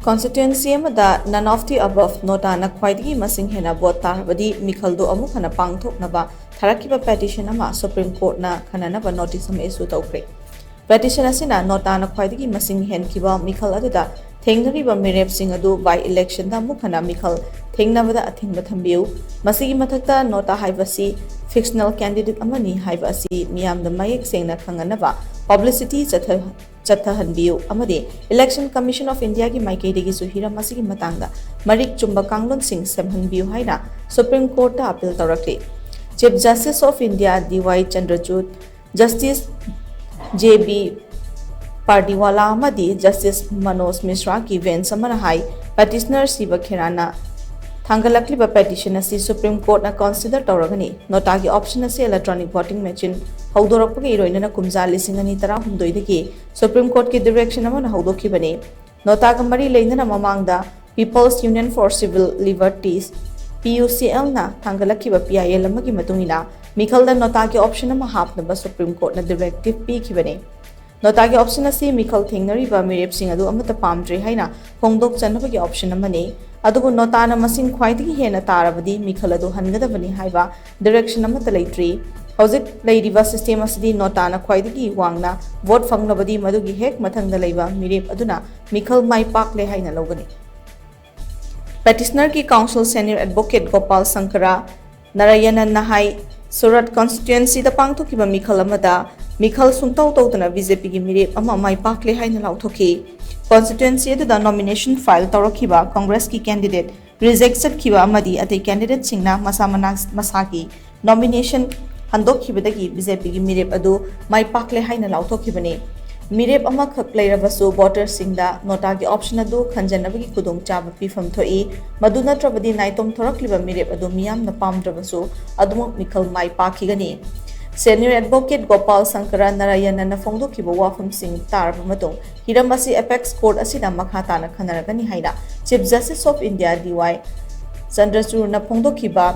Constituency amada none of the above Nota na Khwaidagi masing Hena vote tarabadi Meekhal do Amuk hanna pangthoknaba tharakkhiba petition ama Supreme Court na Khananaba notice ama issue Toukhre. Petition asina Nota na Khwaidagi masing henkiba Meekhal aduda thengnariba mirep sing adu by election da Amuk hanna Meekhal thengnabada athingba thambiu masigi mathakta Nota haibasi fictional candidate amani haibasi miyamda mayek sengna khanganaba publicity Chathahanbiu amade Election Commission of India ki Maikaidagi Suhira Masigi Matanga Marik Chumba Kanglon Singh Semhanbiu Haina Supreme Court ta appeal Toukhre. Chief Justice of India D.Y. Chandrachud, Justice J.B. Pardiwala amadi Justice Manoj Mishra ki bench amana hai petitioner Siva Kherana Phanglabadi petition asi Supreme Court na consider Tauragani Nota ki option asi electronic voting machine Haudorakpagi iroinana kumja lisingani tara humdoidagi Supreme Court ki direction amana haudokhibani Nota ka mari leinana mamangda People's Union for Civil Liberties PUCL na Phanglabadi PIL amagi matungina Meekhal da Nota ki option ama hapnaba Supreme Court na directive pikibani Nota ki option asi Meekhal thengnariba mirep sing adu amata pamdre haina hongdok chanabagi option amani adubu Nota na masing Khwaidagi hena tarabadi Meekhal adu hangadabani haiba direction amata leitri Hojik Ladiva system asidi Nota na Khwaidagi wangna vote Phanglabadi madugi hek mathangda leiba mirep aduna Meekhal mai pak le haina logani. Petitioner ki counsel senior advocate Gopal Sankara Narayanan Nahai Surat Constituency da pangthokhiba Meekhal amada Meekhal sungtau tawtana BJP gi mirep ama mai pak le haina lauthoki Constituency da nomination file tarakkhiba Congress ki candidate rejected khiba amadi ate candidate singna masaki nomination Handokkhibadagi BJP gi mirep adu mai pakle haina lauthokhibani mirep ama khak leirabasu voter singda Nota gi option adu khanjanabagi kudong chaba pifam thoi maduna trabadi naitom thorakliba mirep adu miyam na pamdrabasu adumok Meekhal mai pakhigani Senior Advocate Gopal Sankara Narayana na phongdokhiba wafam sing tarba matung hiram asi apex court asina makha na khanaragani haina Chief Justice of India D.Y. Chandrachud na phongdokhiba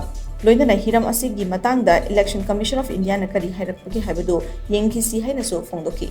Loinana hiram asigi matangda Election Commission of India na kari hairapagi haibadu yengkisi haina so phongdokhi